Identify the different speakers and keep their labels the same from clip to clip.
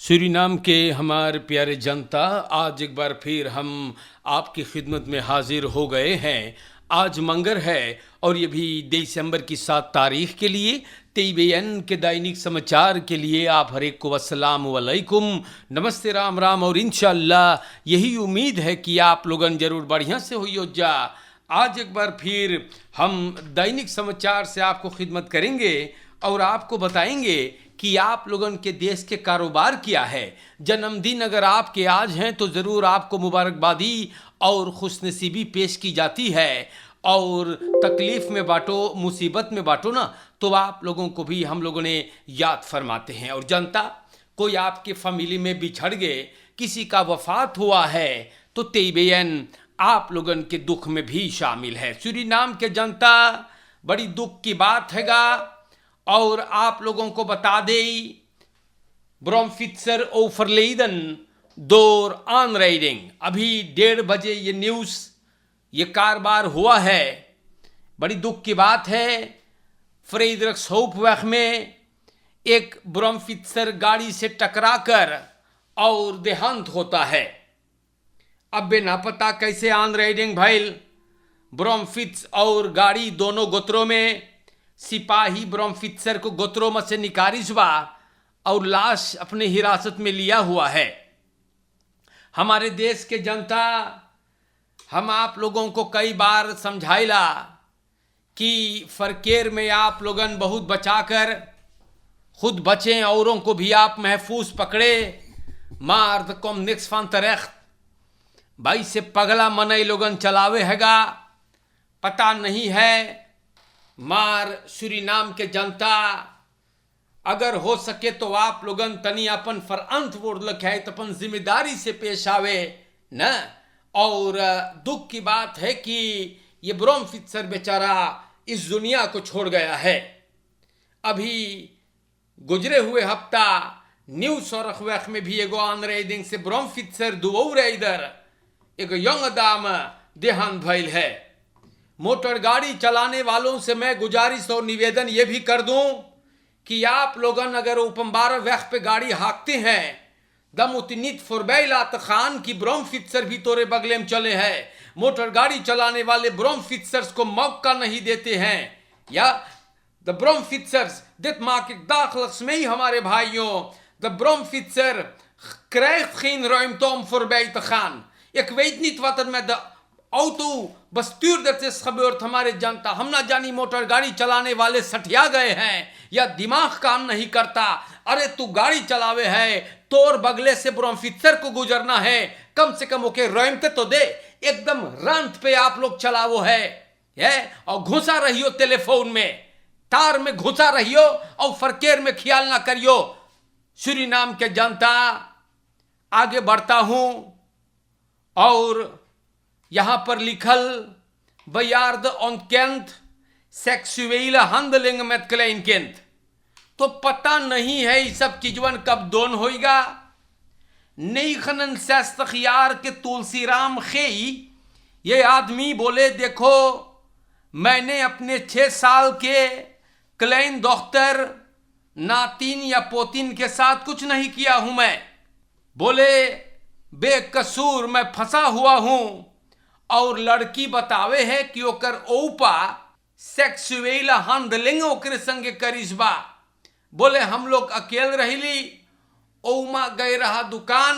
Speaker 1: Suriname के हमारे प्यारे जनता, आज एक बार फिर हम आपकी खिदमत में हाजिर हो गए हैं। आज मंगर है और ये भी दिसंबर की 7 तारीख के लिए TVN के दैनिक समाचार के लिए आप हर एक को अस्सलाम वालेकुम, नमस्ते, राम राम। और इंशाअल्लाह यही उम्मीद है कि आप लोगन जरूर बढ़िया से हो जा। आज एक बार फिर हम दैनिक समाचार से आपको खिदमत करेंगे और आपको बताएंगे कि आप लोगन के देश के कारोबार क्या है। जन्मदिन अगर आपके आज हैं तो ज़रूर आपको मुबारकबादी और खुशनसीबी पेश की जाती है। और तकलीफ़ में बांटो, मुसीबत में बांटो ना, तो आप लोगों को भी हम लोगों ने याद फरमाते हैं। और जनता, कोई आपके फैमिली में बिछड़ गए, किसी का वफात हुआ है, तो TVN आप लोगन के दुख में भी शामिल है। सूरीनाम के जनता, बड़ी दुख की बात हैगा। और आप लोगों को बता दे, ब्रोमफित्सर ओफरलेदन door aanrijding, अभी 1:30 बजे ये न्यूज़, ये कारोबार हुआ है। बड़ी दुख की बात है। फ्रेडरिक्सहोफवेग में एक ब्रोमफित्सर गाड़ी से टकराकर और देहांत होता है। अब ना पता कैसे aanrijding भइल। ब्रोमफित्स और गाड़ी दोनों गोत्रों में सिपाही ब्रोमफित्सर को गोत्रों में से निकारिश बा और लाश अपने हिरासत में लिया हुआ है। हमारे देश के जनता, हम आप लोगों को कई बार समझाइला कि फरकेर में आप लोगन बहुत बचाकर खुद बचें, औरों को भी आप महफूज पकड़े। मार्द कम निक्स फान तरेख भाई से पगला मनई लोगन चलावे हैगा, पता नहीं है। मार सूरीनाम के जनता, अगर हो सके तो आप लोगन तनी अपन फरअंत वोड़ लखे तपन जिम्मेदारी से पेश आवे न। और दुख की बात है कि ये ब्रोमफित्सर बेचारा इस दुनिया को छोड़ गया है। अभी गुजरे हुए हफ्ता न्यू सौरखवेख में भी एगो aanrijding से ब्रोमफित्सर दुवौरे इधर एक यंग दाम देहांत भइल है। मोटर गाड़ी चलाने वालों से मैं गुजारिश और निवेदन ये भी कर दूं कि आप लोगन अगर उपम्बार वेख पे गाड़ी हाँकते हैं, दम उतनीत फुरबैलात खान की ब्रोमफित्सर भी तोरे बगले में चले हैं। मोटर गाड़ी चलाने वाले ब्रोमफित्सर्स को मौका नहीं देते हैं। या द ब्रोमफित्सर्स दित मार्केट दाखलस में ही हमारे भाइयों, the ब्रोमफित्सर krijgt geen ruimte om voorbij te gaan. Ik weet niet wat er met de auto bestuurder से खबर हमारे जनता, हम ना जानी मोटर गाड़ी चलाने वाले सठिया गए हैं या दिमाग काम नहीं करता। अरे तू गाड़ी चलावे है, तोर बगले से ब्रोमफित्सर को गुजरना है, कम से कम ओके रोइमते तो दे। एकदम रंत पे आप लोग चलावो है और घुसा रहियो टेलीफोन में, तार में घुसा रहियो और फरकेर में ख्याल ना करियो। सूरीनाम के जनता, आगे बढ़ता हूं और यहां पर लिखल bejaarde ontkent seksuele handeling met kleinkind। तो पता नहीं है ये सब चीजवन कब दोन होएगा। 69 यार के तुलसीराम खेई ये आदमी बोले, देखो मैंने अपने 6 साल के क्लेन दोख्तर नातिन या पोतिन के साथ कुछ नहीं किया हूं। मैं बोले बेकसूर मैं फंसा हुआ हूं। और लड़की बतावे है कि ओकर ओपा सेक्सुअल हैंडलिंग ओकरे संगे करिसबा। बोले हम लोग अकेल रहिली, ओमा गए रहा दुकान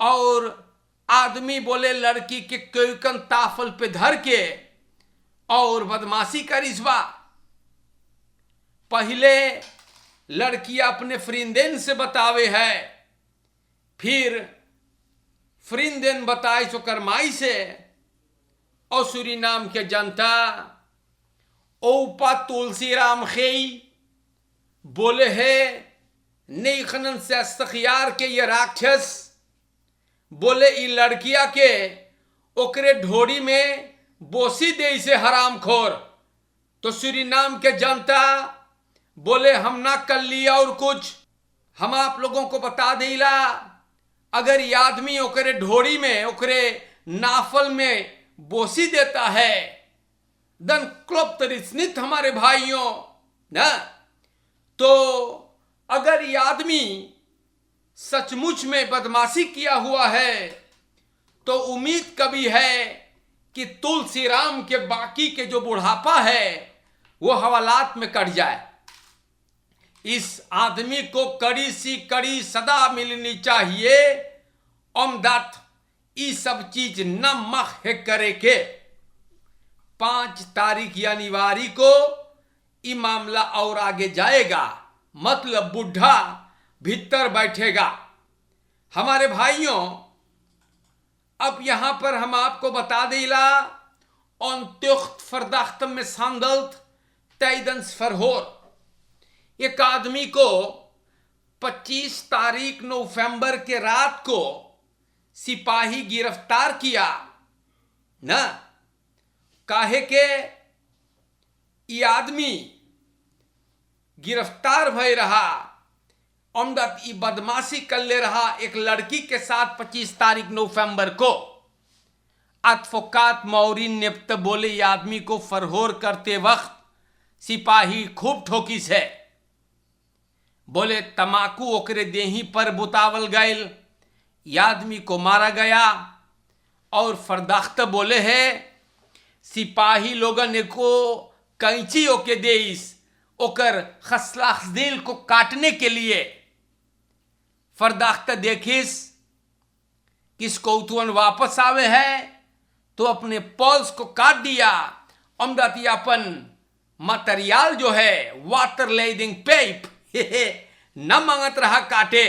Speaker 1: और आदमी बोले लड़की के कोयकन ताफल पे धर के और बदमाशी करिसबा। पहले लड़की अपने फ्रिंदेन से बतावे है, फिर फ्रिंदेन बताए सो करमाई से। और सूरीनाम के जनता, ओपा तुलसीराम खेई बोले है 69 यार के ये राक्षस बोले ई लड़किया के ओकरे ढोड़ी में बोसी दे से हरामखोर। तो सूरीनाम के जनता बोले हम ना कर लिया और कुछ। हम आप लोगों को बता देला, अगर ये आदमी ओकरे ढोड़ी में ओकरे नाफल में बोसी देता है, दन क्लोप तरिस्नित हमारे भाइयों ना, तो अगर ये आदमी सचमुच में बदमाशी किया हुआ है तो उम्मीद कभी है कि तुलसीराम के बाकी के जो बुढ़ापा है वो हवालात में कट जाए। इस आदमी को कड़ी सी कड़ी सदा मिलनी चाहिए, अमदत ये सब चीज न मख करे के। 5 तारीख यानीवारी को ये मामला और आगे जाएगा, मतलब बुढ़ा भीतर बैठेगा। हमारे भाइयों, अब यहां पर हम आपको बता देला अंत्युक्त फरदाख्त में सांदल्त तैदंस फरहोर एक आदमी को 25 तारीख नवंबर के रात को सिपाही गिरफ्तार किया ना। काहे के ये आदमी गिरफ्तार भय रहा, अमदत ई बदमाशी कर ले रहा एक लड़की के साथ 25 तारीख नवंबर को। अदफोकात मौरीन नेप्त बोले ये आदमी को फरहोर करते वक्त सिपाही खूब ठोकिस है। बोले तमाकू ओकरे देही पर बुतावल गयल, ये आदमी को मारा गया। और फरदाख्त बोले है सिपाही लोगन को कैंची ओके देइस ओकर खसलाख दिल को काटने के लिए। फरदाख्त देखिस किसको उतवन वापस आवे है तो अपने पल्स को काट दिया। अमदती अपन मटेरियल जो है वाटर लेडिंग पेप न मांगत रहा काटे,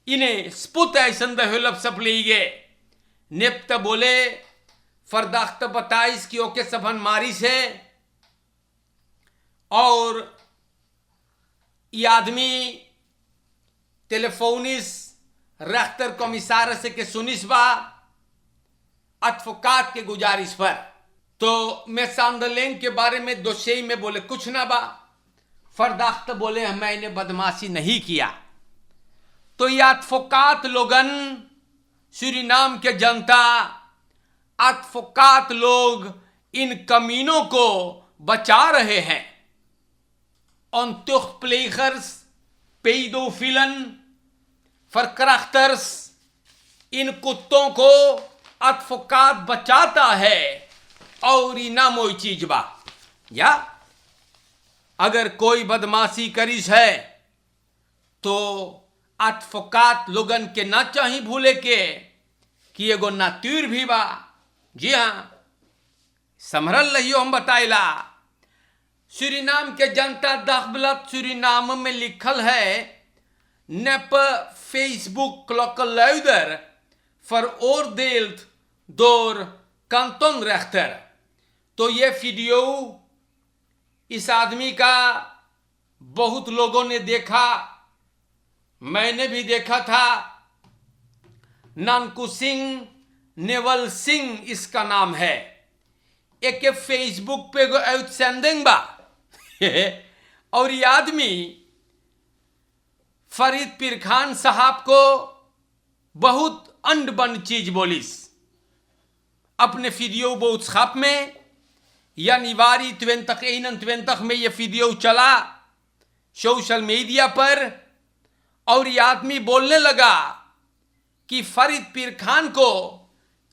Speaker 1: इन्हें स्पुत ऐसन दहलब सब लीगे। नेप्त बोले फरदाख्त बताइस कि ओके सबन मारी से। और ये आदमी टेलीफोनिस रख्तर कमिसार से के सुनिस बा अदफोकात के गुजारिश पर। तो मैं सांदलेंग के बारे में दोषी में बोले कुछ ना बा। फरदाख्त बोले मैंने बदमाशी नहीं किया। तो ये अदफोकात लोगन, सूरीनाम के जनता, अदफोकात लोग इन कमीनों को बचा रहे हैं। अंतुख प्लेखर्स, पेडोफिलन, फरकराख्तर्स, इन कुत्तों को अदफोकात बचाता है। और इना मोई चीज बा, या अगर कोई बदमाशी करिस है तो अदफोकात लोगन के ना चाही भूले के कि एगो नातुर भी बा। जी हाँ, समरल रहियो हम बताइला। सूरीनाम के जनता दखबलत सूरीनाम में लिखल है नेप फेसबुक क्लॉकलैडर veroordeeld door kantonrechter। तो ये वीडियो इस आदमी का बहुत लोगों ने देखा, मैंने भी देखा था। नानकू सिंह नेवल सिंह इसका नाम है। एक फेसबुक पे आउटस्टैंडिंग बा और ये आदमी फरीद पीर खान साहब को बहुत अंड बंड चीज बोलिस अपने वीडियो बहुत खाप में। यानीवारी 2021 में ये वीडियो चला सोशल मीडिया पर और ये आदमी बोलने लगा कि फरीद पीर खान को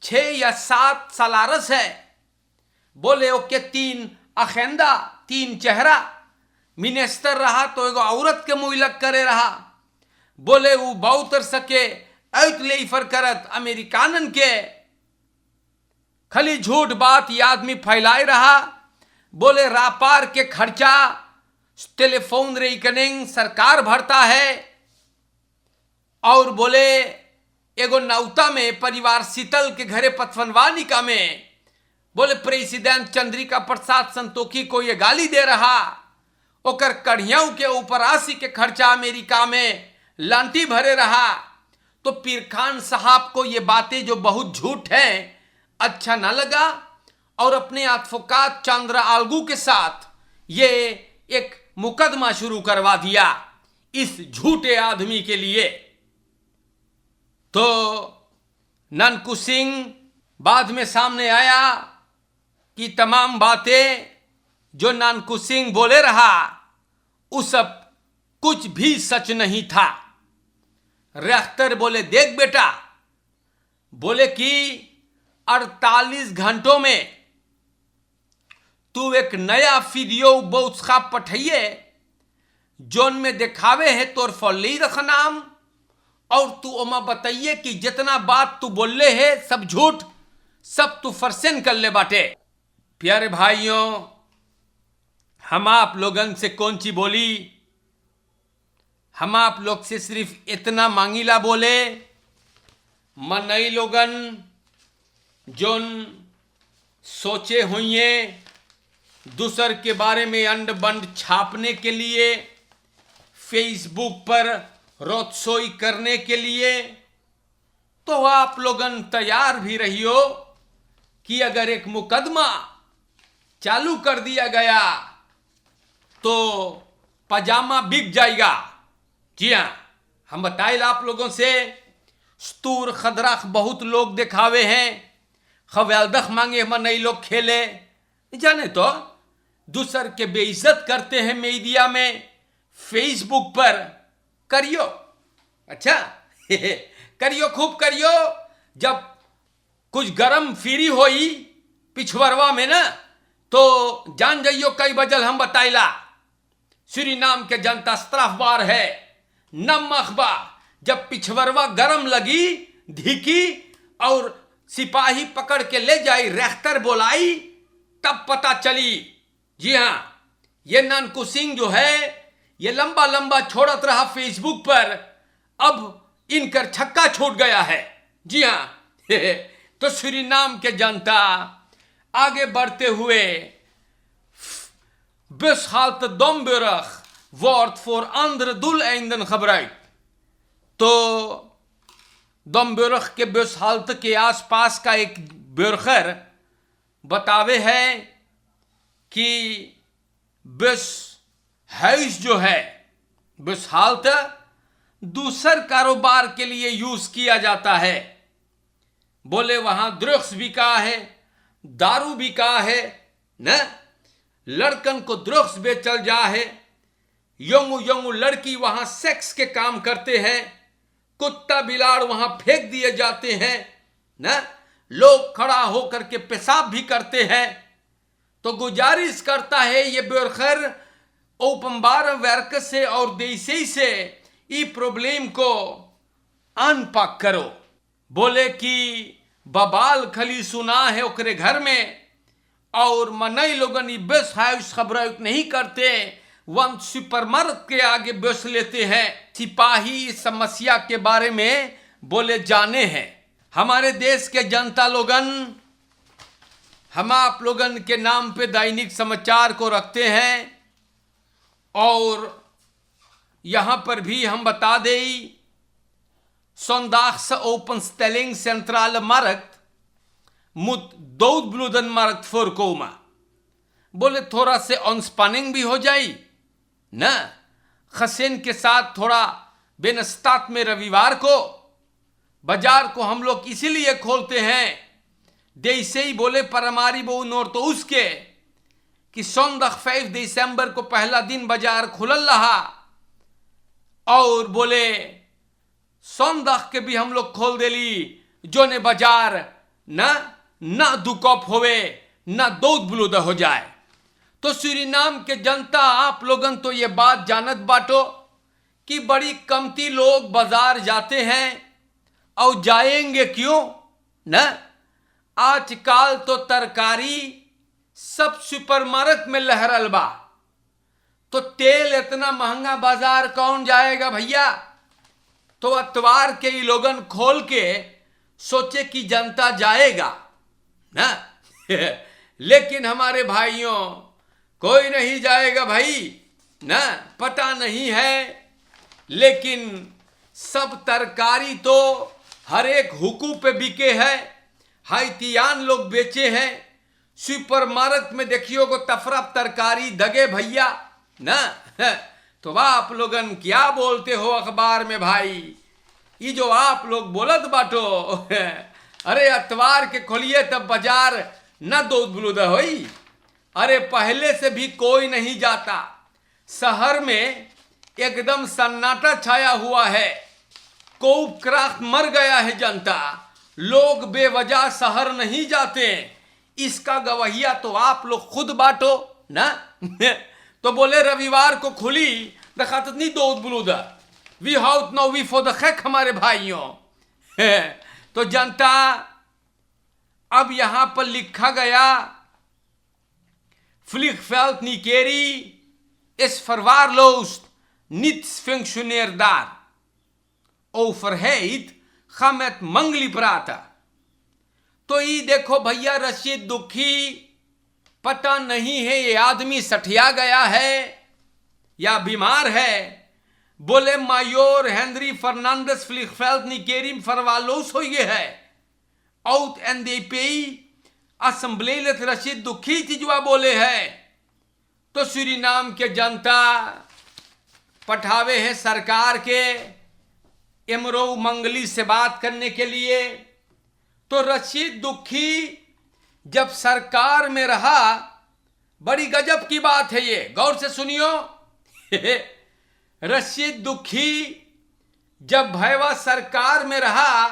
Speaker 1: 6 या 7 सालारस है। बोले ओके 3 अखेंदा 3 चेहरा, मिनिस्टर रहा तो एगो औरत के मुइलक करे रहा। बोले वो बहुतर सके ऐत ले फर करत अमेरिकानन के। खाली झूठ बात ये आदमी फैलाए रहा। बोले रापार के खर्चा टेलीफोन रिकनिंग सरकार भरता है। और बोले एगो नौता में परिवार शीतल के घरे पथवनवानिका में बोले प्रेसिडेंट चंद्रिका प्रसाद संतोखी को ये गाली दे रहा। ओकर कढ़ियाऊ के ऊपर 80 के खर्चा अमेरिका में लांटी भरे रहा। तो पीर खान साहब को ये बातें जो बहुत झूठ हैं अच्छा ना लगा और अपने अदफोकात चंद्र आलगू के साथ ये एक मुकदमा शुरू करवा दिया इस झूठे आदमी के लिए। तो नानकू सिंह बाद में सामने आया कि तमाम बातें जो नानकू सिंह बोले रहा वो सब कुछ भी सच नहीं था। रेख्तर बोले देख बेटा, बोले कि 48 घंटों में तू एक नया वीडियो उसका पठाइए जोन में दिखावे है तोर फली रख नाम, और तू ओमा बताइए कि जितना बात तू बोले है सब झूठ, सब तू फरसेन कर ले बाटे। प्यारे भाइयों, हम आप लोगन से कौन सी बोली, हम आप लोग से सिर्फ इतना मांगीला बोले, मनई लोगन जोन सोचे हुए दूसर के बारे में अंड बंड छापने के लिए, फेसबुक पर रोतसोई करने के लिए, तो आप लोगन तैयार भी रहियो कि अगर एक मुकदमा चालू कर दिया गया तो पजामा बिक जाएगा। जी हाँ, हम बताए आप लोगों से, स्तूर खदराख बहुत लोग दिखावे हैं, खवैलदख मांगे हम नई लोग खेले, जाने तो दूसर के बेइज्जत करते हैं मीडिया में, फेसबुक पर। करियो, अच्छा करियो, खूब करियो। जब कुछ गरम फिरी होई पिछवरवा में ना, तो जान जाइयो कई बजल हम बताइला। सूरीनाम के जनता स्त्राफबार है, नमखबा। जब पिछवरवा गरम लगी धिकी और सिपाही पकड़ के ले जाई, रेख्तर बोलाई, तब पता चली। जी हाँ, ये नानकू सिंह जो है ये लंबा लंबा छोड़त रहा फेसबुक पर, अब इनकर छक्का छूट गया है। जी हाँ तो सूरीनाम के जनता आगे बढ़ते हुए Beshalten Domburg wordt voor andere doeleinden gebruikt. तो दमबुर्ग के बेसहालत के आसपास का एक बुर्गर बतावे है कि बेस हाउस जो है, बेसहालत दूसर कारोबार के लिए यूज किया जाता है। बोले वहां ड्रग्स बिका है, दारू बिका है न, लड़कन को ड्रग्स बेचल जा है, यंगू यंगू लड़की वहां सेक्स के काम करते हैं, कुत्ता बिलाड़ वहां फेंक दिए जाते हैं न, लोग खड़ा होकर के पेशाब भी करते हैं। तो गुजारिश करता है ये बुर्गर ओपनबार वर्क से और देसी से ई प्रॉब्लम को अनपैक करो। बोले कि बबाल खली सुना है ओकरे घर में, और मनई लोगन बेस हाउस खबर नहीं करते, वन सुपरमार्केट के आगे बेस लेते हैं। सिपाही इस समस्या के बारे में बोले जाने हैं। हमारे देश के जनता लोगन हम आप लोगन के नाम पे दैनिक समाचार को रखते हैं, और यहां पर भी हम बता दें, Zondaagse openstelling centrale markt moet doodbloedenmarkt voorkomen। बोले थोड़ा से ऑनस्पानिंग भी हो जाए ना, खसेन के साथ थोड़ा बेनस्तात में रविवार को बाजार को हम लोग इसीलिए खोलते हैं, जैसे ही बोले परमारी बो नोर तो उसके कि सोंदख 5 दिसंबर को पहला दिन बाजार खुलल रहा, और बोले सोंदख के भी हम लोग खोल देली, जो ने बाजार ना दुकॉप होवे ना दूध ब्लूद हो जाए। तो सूरीनाम के जनता आप लोगन तो ये बात जानत बाटो कि बड़ी कमती लोग बाजार जाते हैं, और जाएंगे क्यों न, आजकल तो तरकारी सब सुपरमार्केट में लहरल बा, तो तेल इतना महंगा बाजार कौन जाएगा भैया। तो अतवार के ही लोगन खोल के सोचे कि जनता जाएगा ना लेकिन हमारे भाइयों कोई नहीं जाएगा भाई ना, पता नहीं है। लेकिन सब तरकारी तो हर एक हुकू पे बिके है, हाइतियान लोग बेचे हैं। सुपरमार्केट में देखियो को तफरफ तरकारी दगे भैया ना तो आप लोगन क्या बोलते हो अखबार में भाई, ये जो आप लोग बोलत बाटो अरे अतवार के खोलिए तब बाजार न दूध ब्लूद होई। अरे पहले से भी कोई नहीं जाता, शहर में एकदम सन्नाटा छाया हुआ है। कोपक्राफ्ट मर गया है जनता, लोग बेवजह शहर नहीं जाते, इसका गवाहिया तो आप लोग खुद बांटो ना। तो बोले रविवार को खुली दखात नहीं दो बुलूदा वी हाउट नो वी फॉर द खैक हमारे भाइयों। तो जनता अब यहां पर लिखा गया Fliegveld Nikeri is verwaarloosd, niets functioneert daar. Overheid ga met मंगली praten। तो ये देखो भैया रशीद दुखी, पता नहीं है ये आदमी सठिया गया है या बीमार है। बोले mayor Henry Fernandes Fliegveld Nikeri verwaarloosd हो गया है। Oud NDP असम्बली रशीद दुखी चीजवा बोले है। तो सूरीनाम के जनता पठावे है सरकार के इमरो मंगली से बात करने के लिए। तो रशीद दुखी जब सरकार में रहा, बड़ी गजब की बात है ये, गौर से सुनियो। रशीद दुखी जब भैवा सरकार में रहा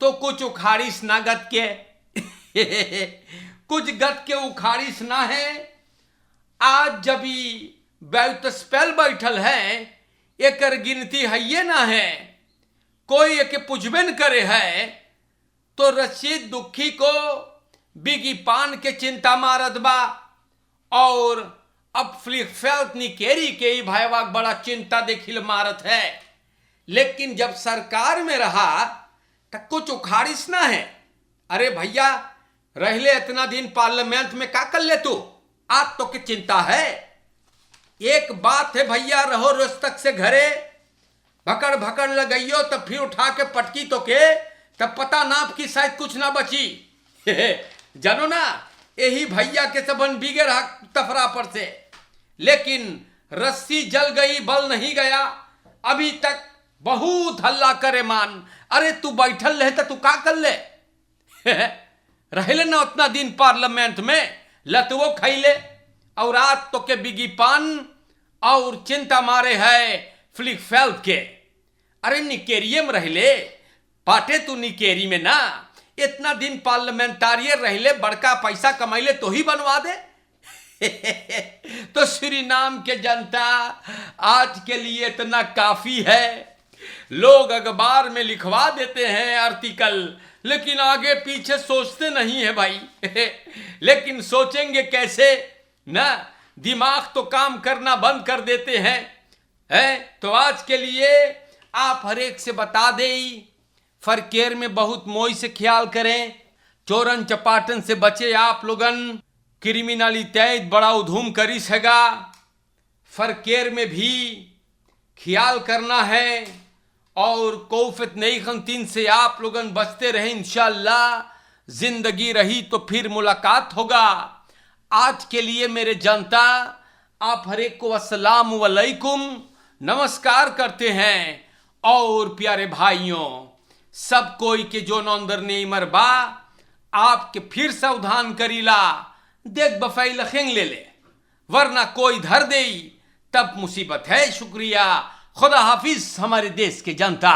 Speaker 1: तो कुछ उखाड़िस ना गत के कुछ गत के उखाड़िस ना है। आज जब बैठ स्पेल बैठल है, एक गिनती है ये ना है, कोई एक पुछबे न करे है। तो रशीद दुखी को बिगी पान के चिंता मारत बा, और अब Fliegveld Nikeri के ही भाईवा बड़ा चिंता देखिल मारत है। लेकिन जब सरकार में रहा तो कुछ उखाड़िस ना है। अरे भैया रहले इतना दिन पार्लियामेंट में का कर ले तू, आज तो की चिंता है। एक बात है भैया, रहो रोस्तक से घरे भकड़ भकड़ लगाइयो तब फिर उठा के पटकी तो के तब पता ना आपकी शायद कुछ ना बची। जानो ना यही भैया के सबन बिगड़ तफरा पर से। लेकिन रस्सी जल गई बल नहीं गया, अभी तक बहुत हल्ला करे मान। अरे तू बैठल रहे तो तू का कर ले रहले ना उतना दिन पार्लियामेंट में, लतवो खैले और रात तो के बिगी पान और चिंता मारे है Fliegveld के। अरे निकेरिये में रहले पाटे तू निकेरी में ना, इतना दिन पार्लियामेंटारियर रहले, बड़का पैसा कमाइले तो ही बनवा दे। तो सूरीनाम के जनता आज के लिए इतना काफी है। लोग अखबार में लिखवा देते हैं आर्टिकल, लेकिन आगे पीछे सोचते नहीं है भाई। लेकिन सोचेंगे कैसे ना, दिमाग तो काम करना बंद कर देते हैं। तो आज के लिए आप हर एक से बता दें, फरकेर में बहुत मोई से ख्याल करें, चोरन चपाटन से बचे आप लोगन, क्रिमिनलिटी बड़ा उधूम करी सगा, फरकेर में भी ख्याल करना है। और कौफत नई खंतीन से आप लोगन बचते रहे, इंशाअल्लाह जिंदगी रही तो फिर मुलाकात होगा। आज के लिए मेरे जनता आप हर एक को अस्सलाम वालेकुम नमस्कार करते हैं। और प्यारे भाइयों, सब कोई के जो नौंदर ने मरबा आपके फिर सावधान करीला, देख बफाई लखेंग ले ले, वरना कोई धर दे तब मुसीबत है। शुक्रिया, खुदा हाफिज हमारे देश के जनता।